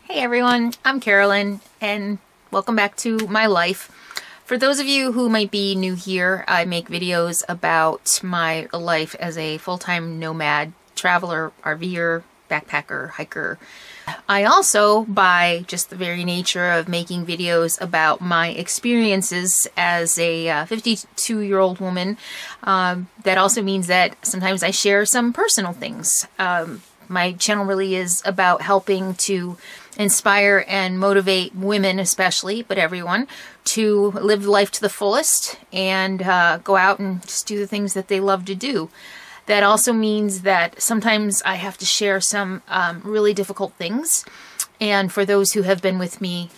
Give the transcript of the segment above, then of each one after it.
Hey everyone, I'm Carolyn and welcome back to my life. For those of you who might be new here, I make videos about my life as a full-time nomad, traveler, RVer, backpacker, hiker. I also, by just the very nature of making videos about my experiences as a 52-year-old woman, that also means that sometimes I share some personal things. My channel really is about helping to inspire and motivate women especially, but everyone, to live life to the fullest and go out and just do the things that they love to do. That also means that sometimes I have to share some really difficult things. And for those who have been with me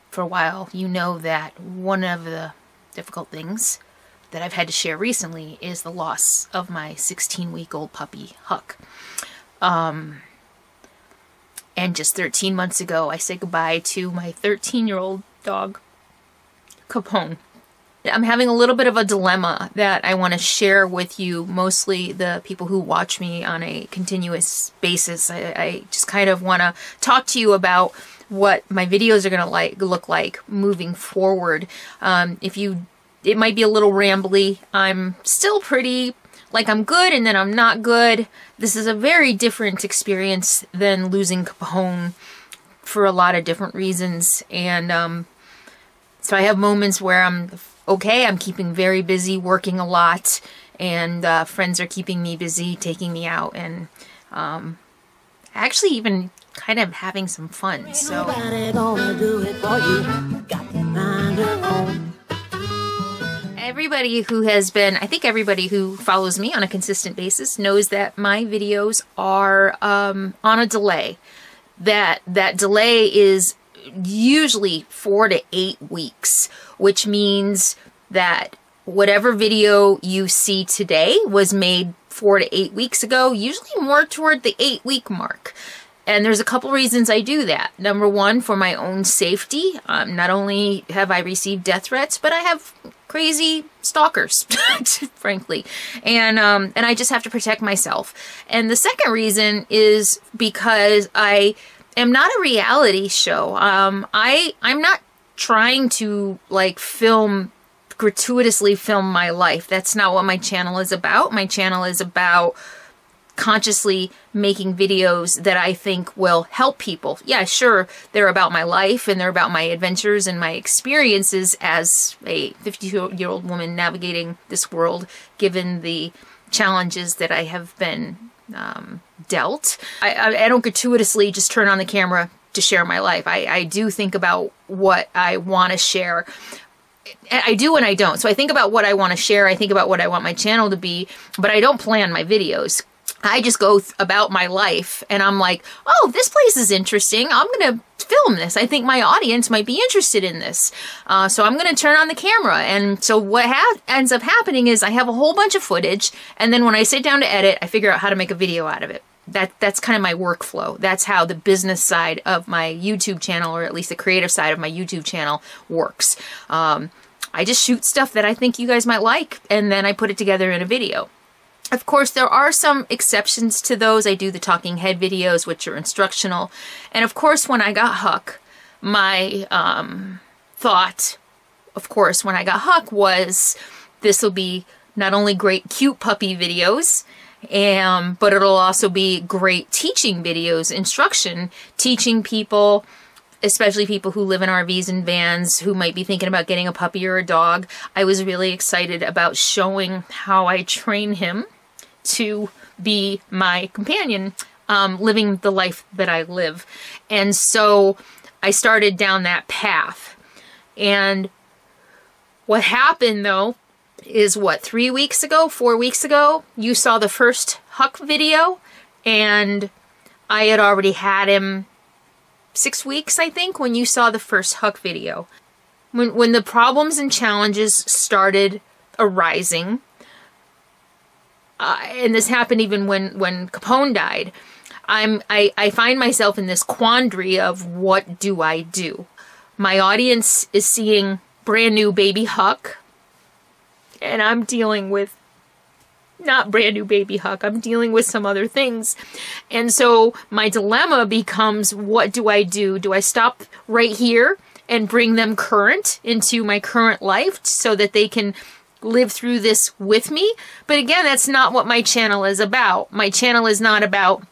for a while, you know that one of the difficult things that I've had to share recently is the loss of my 16-week-old puppy, Huck. And just 13 months ago, I said goodbye to my 13-year-old dog, Capone. I'm having a little bit of a dilemma that I want to share with you, mostly the people who watch me on a continuous basis. I just kind of want to talk to you about what my videos are going to look like moving forward. It might be a little rambly. I'm still pretty, like I'm good and then I'm not good. This is a very different experience than losing Capone for a lot of different reasons. And so I have moments where I'm okay, I'm keeping very busy, working a lot, and friends are keeping me busy, taking me out, and actually even kind of having some fun. So everybody who has been, I think everybody who follows me on a consistent basis knows that my videos are on a delay. That delay is usually 4 to 8 weeks, which means that whatever video you see today was made 4 to 8 weeks ago, usually more toward the 8-week mark. And there's a couple reasons I do that. Number one, for my own safety. Not only have I received death threats, but I have crazy stalkers, frankly. And I just have to protect myself. And the second reason is because I am not a reality show. I'm not trying to like gratuitously film my life. That's not what my channel is about. My channel is about consciously making videos that I think will help people. Yeah, sure, they're about my life and they're about my adventures and my experiences as a 52-year-old woman navigating this world, given the challenges that I have been dealt. I don't gratuitously just turn on the camera to share my life. I do think about what I want to share. I do and I don't. So I think about what I want to share. I think about what I want my channel to be, but I don't plan my videos. I just go about my life and I'm like, oh, this place is interesting. I'm going to film this. I think my audience might be interested in this. So I'm going to turn on the camera. And so what ends up happening is I have a whole bunch of footage. And then when I sit down to edit, I figure out how to make a video out of it. That's kind of my workflow. That's how the business side of my YouTube channel, or at least the creative side of my YouTube channel, works. I just shoot stuff that I think you guys might like, and then I put it together in a video. Of course, there are some exceptions to those. I do the talking head videos, which are instructional. And of course, when I got Huck, my thought, of course, when I got Huck was, this will be not only great cute puppy videos, but it'll also be great teaching videos, instruction, teaching people, especially people who live in RVs and vans who might be thinking about getting a puppy or a dog. I was really excited about showing how I train him to be my companion, living the life that I live. And so I started down that path. And what happened though is what, 3 weeks ago, 4 weeks ago, you saw the first Huck video, and I had already had him 6 weeks, I think, when you saw the first Huck video. When the problems and challenges started arising, and this happened even when Capone died, I find myself in this quandary of what do I do? My audience is seeing brand new baby Huck, and I'm dealing with not brand new baby Huck. I'm dealing with some other things. And so my dilemma becomes, what do I do? Do I stop right here and bring them current into my current life so that they can live through this with me? But again, that's not what my channel is about. My channel is not about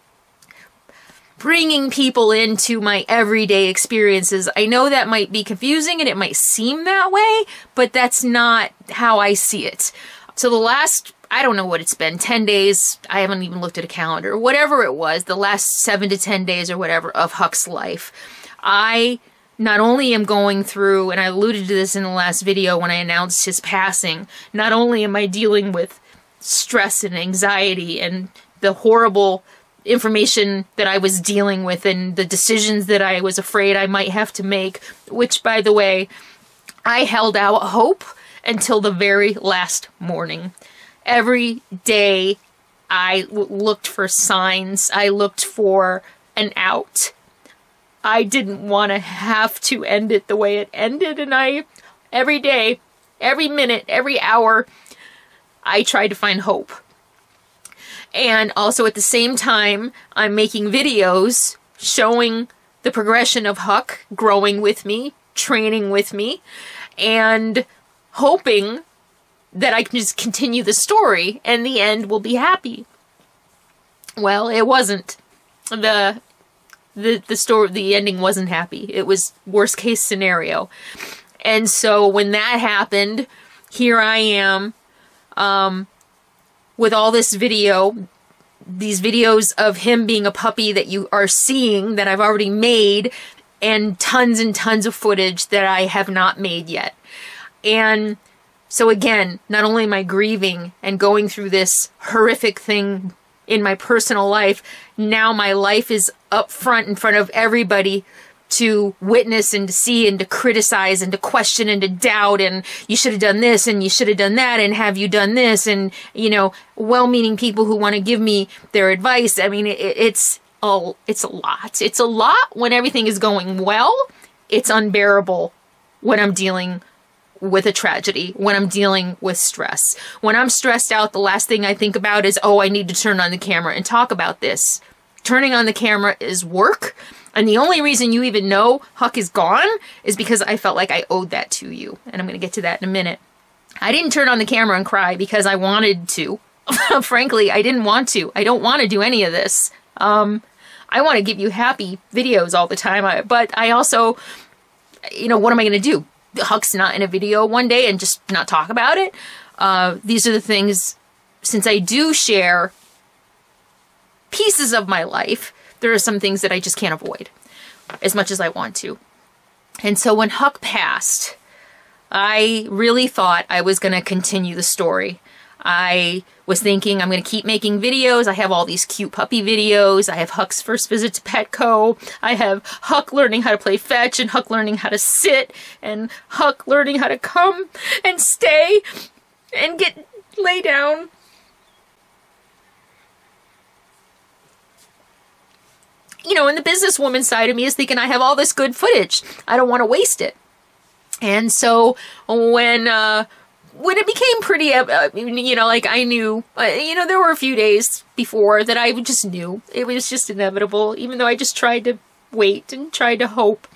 bringing people into my everyday experiences. I know that might be confusing and it might seem that way, but that's not how I see it. So the last, I don't know what it's been, 10 days, I haven't even looked at a calendar, whatever it was, the last 7 to 10 days or whatever of Huck's life, I not only am going through, and I alluded to this in the last video when I announced his passing, not only am I dealing with stress and anxiety and the horrible information that I was dealing with and the decisions that I was afraid I might have to make, which, by the way, I held out hope until the very last morning. Every day I looked for signs. I looked for an out. I didn't want to have to end it the way it ended, and every day, every minute, every hour, I tried to find hope. And also at the same time, I'm making videos showing the progression of Huck growing with me, training with me, and hoping that I can just continue the story and the end will be happy. Well, it wasn't. The ending wasn't happy. It was worst case scenario. And so when that happened, here I am, with all this video, these videos of him being a puppy that you are seeing that I've already made, and tons of footage that I have not made yet. And so again, not only am I grieving and going through this horrific thing in my personal life, now my life is up front in front of everybody to witness and to see and to criticize and to question and to doubt, and you should have done this and you should have done that, and have you done this, and, you know, well-meaning people who want to give me their advice. I mean, it's a lot. It's a lot when everything is going well. It's unbearable when I'm dealing with a tragedy, when I'm dealing with stress. When I'm stressed out, the last thing I think about is, oh, I need to turn on the camera and talk about this. Turning on the camera is work. And the only reason you even know Huck is gone is because I felt like I owed that to you. And I'm going to get to that in a minute. I didn't turn on the camera and cry because I wanted to. Frankly, I didn't want to. I don't want to do any of this. I want to give you happy videos all the time. But I also, you know, what am I going to do? Huck's not in a video one day and just not talk about it? These are the things, since I do share pieces of my life, there are some things that I just can't avoid as much as I want to. And so when Huck passed, I really thought I was going to continue the story. I was thinking I'm going to keep making videos. I have all these cute puppy videos. I have Huck's first visit to Petco. I have Huck learning how to play fetch, and Huck learning how to sit, and Huck learning how to come and stay and lay down. You know, and the businesswoman side of me is thinking I have all this good footage. I don't want to waste it. And so when it became pretty, you know, like I knew, you know, there were a few days before that I just knew it was just inevitable, even though I just tried to wait and tried to hope.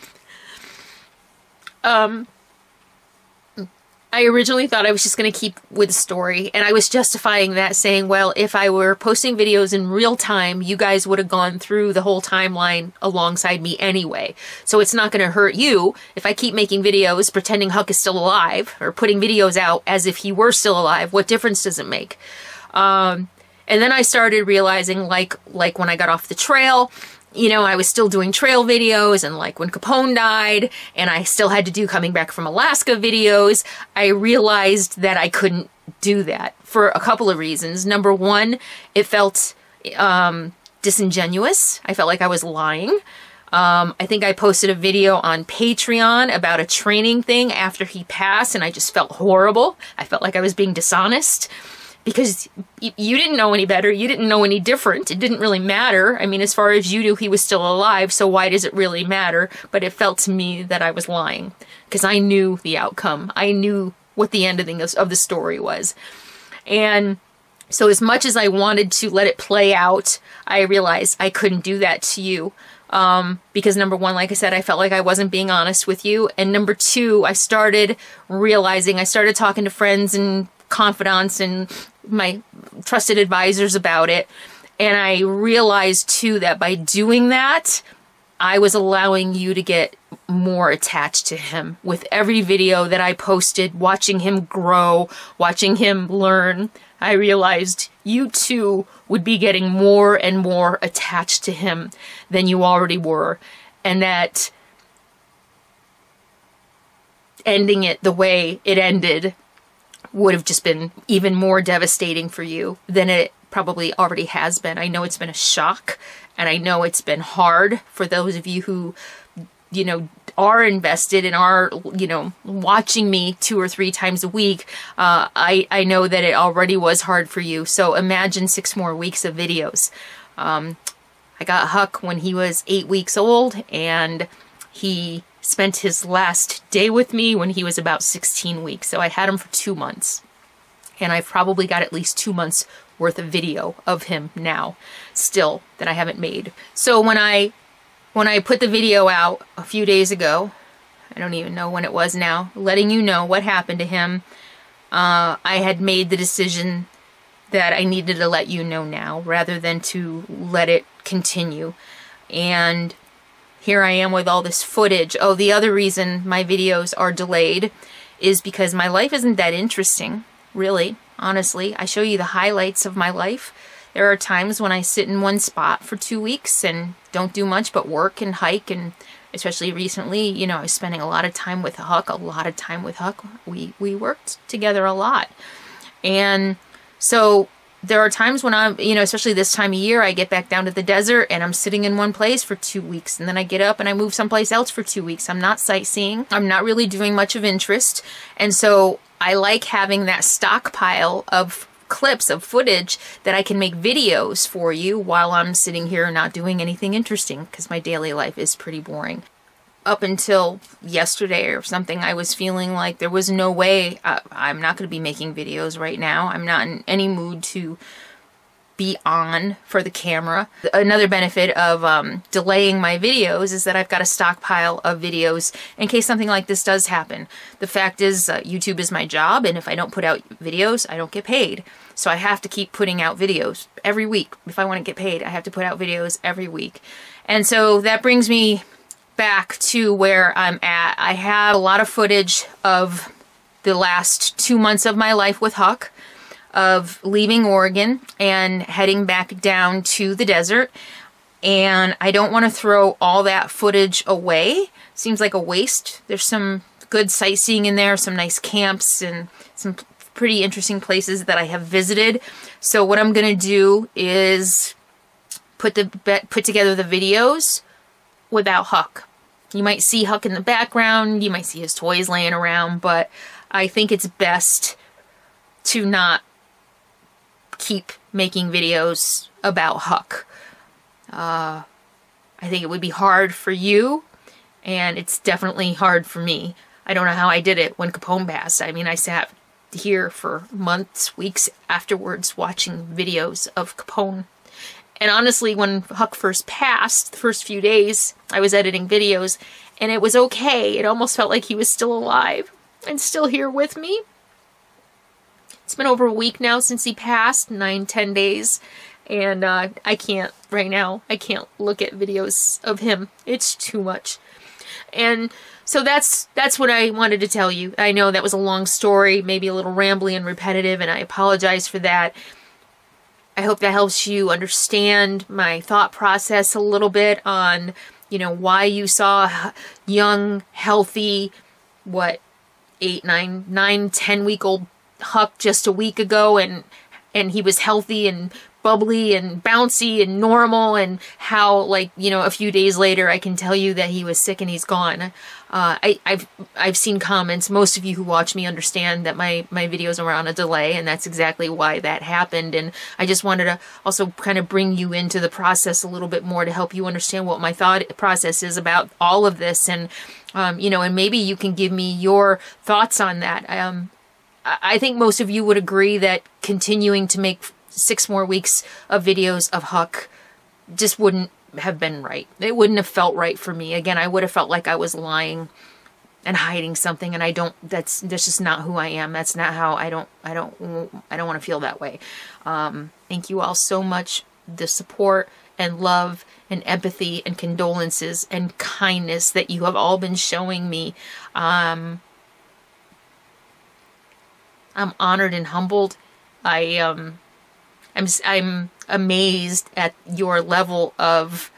I originally thought I was just going to keep with the story, and I was justifying that, saying, well, if I were posting videos in real time, you guys would have gone through the whole timeline alongside me anyway. So it's not going to hurt you if I keep making videos pretending Huck is still alive, or putting videos out as if he were still alive. What difference does it make? And then I started realizing, like when I got off the trail, you know, I was still doing trail videos, and like when Capone died and I still had to do coming back from Alaska videos, I realized that I couldn't do that for a couple of reasons. Number one, it felt disingenuous. I felt like I was lying. I think I posted a video on Patreon about a training thing after he passed, and I just felt horrible. I felt like I was being dishonest. Because you didn't know any better, you didn't know any different, it didn't really matter. I mean, as far as you knew, he was still alive, so why does it really matter? But it felt to me that I was lying, because I knew the outcome. I knew what the ending of the story was. And So as much as I wanted to let it play out, I realized I couldn't do that to you. Because number one, like I said, I felt like I wasn't being honest with you. And number two, I started realizing, I started talking to friends and confidants and my trusted advisors about it. And I realized too that by doing that, I was allowing you to get more attached to him. With every video that I posted, watching him grow, watching him learn, I realized you too would be getting more and more attached to him than you already were. And that ending it the way it ended would have just been even more devastating for you than it probably already has been. I know it's been a shock, and I know it's been hard for those of you who, you know, are invested and are, you know, watching me 2 or 3 times a week. I know that it already was hard for you. So imagine 6 more weeks of videos. I got Huck when he was 8 weeks old, and he spent his last day with me when he was about 16 weeks. So I had him for 2 months, and I've probably got at least 2 months worth of video of him now still that I haven't made. So when I put the video out a few days ago, I don't even know when it was now, letting you know what happened to him, I had made the decision that I needed to let you know now rather than to let it continue. And here I am with all this footage. Oh, the other reason my videos are delayed is because my life isn't that interesting, really, honestly. I show you the highlights of my life. There are times when I sit in one spot for 2 weeks and don't do much but work and hike, and especially recently, you know, I was spending a lot of time with Huck, We worked together a lot. And so there are times when I'm, you know, especially this time of year, I get back down to the desert and I'm sitting in one place for 2 weeks, and then I get up and I move someplace else for 2 weeks. I'm not sightseeing. I'm not really doing much of interest. And so I like having that stockpile of clips of footage that I can make videos for you while I'm sitting here not doing anything interesting, because my daily life is pretty boring. Up until yesterday or something, I was feeling like there was no way I'm not going to be making videos right now. I'm not in any mood to be on for the camera. Another benefit of delaying my videos is that I've got a stockpile of videos in case something like this does happen. The fact is, YouTube is my job, and if I don't put out videos, I don't get paid. So I have to keep putting out videos every week. If I want to get paid, I have to put out videos every week. And so that brings me back to where I'm at. I have a lot of footage of the last 2 months of my life with Huck, of leaving Oregon and heading back down to the desert. And I don't want to throw all that footage away. Seems like a waste. There's some good sightseeing in there, some nice camps, and some pretty interesting places that I have visited. So what I'm going to do is put together the videos without Huck. You might see Huck in the background, you might see his toys laying around, but I think it's best to not keep making videos about Huck. I think it would be hard for you, and it's definitely hard for me. I don't know how I did it when Capone passed. I mean, I sat here for months, weeks afterwards watching videos of Capone. And honestly, when Huck first passed, the first few days, I was editing videos, and it was okay. It almost felt like he was still alive and still here with me. It's been over a week now since he passed, 9-10 days, and I can't, right now, I can't look at videos of him. It's too much. And so that's what I wanted to tell you. I know that was a long story, maybe a little rambly and repetitive, and I apologize for that. I hope that helps you understand my thought process a little bit on, you know, why you saw young, healthy, 10-week-old Huck just a week ago, and he was healthy and bubbly and bouncy and normal, and how, like, you know, a few days later I can tell you that he was sick and he's gone. I've seen comments. Most of you who watch me understand that my videos are on a delay, and that's exactly why that happened. And I just wanted to also kind of bring you into the process a little bit more to help you understand what my thought process is about all of this, and you know, and maybe you can give me your thoughts on that. I think most of you would agree that continuing to make 6 more weeks of videos of Huck just wouldn't have been right. It wouldn't have felt right for me. Again, I would have felt like I was lying and hiding something, and I don't, that's just not who I am. That's not how, I don't want to feel that way. Thank you all so much. The support and love and empathy and condolences and kindness that you have all been showing me. I'm honored and humbled. I'm amazed at your level of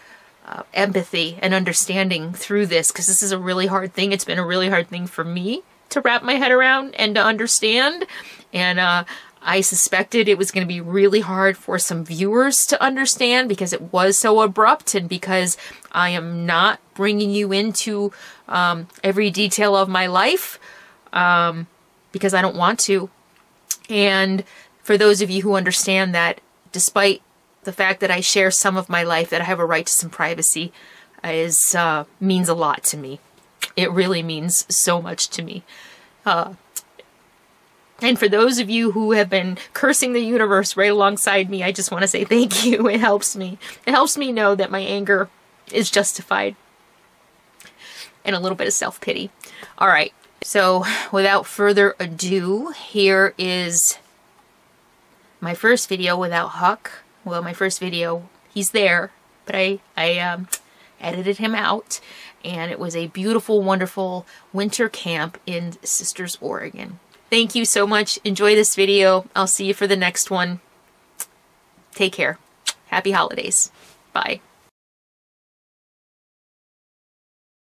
empathy and understanding through this, because this is a really hard thing. It's been a really hard thing for me to wrap my head around and to understand. And I suspected it was going to be really hard for some viewers to understand, because it was so abrupt, and because I am not bringing you into every detail of my life, because I don't want to. And for those of you who understand that, despite the fact that I share some of my life, that I have a right to some privacy, means a lot to me. It really means so much to me. And for those of you who have been cursing the universe right alongside me, I just want to say thank you. It helps me. It helps me know that my anger is justified. And a little bit of self-pity. All right. So without further ado, here is my first video without Huck. Well, my first video, he's there, but I edited him out, and it was a beautiful, wonderful winter camp in Sisters, Oregon. Thank you so much. Enjoy this video. I'll see you for the next one. Take care. Happy holidays. Bye.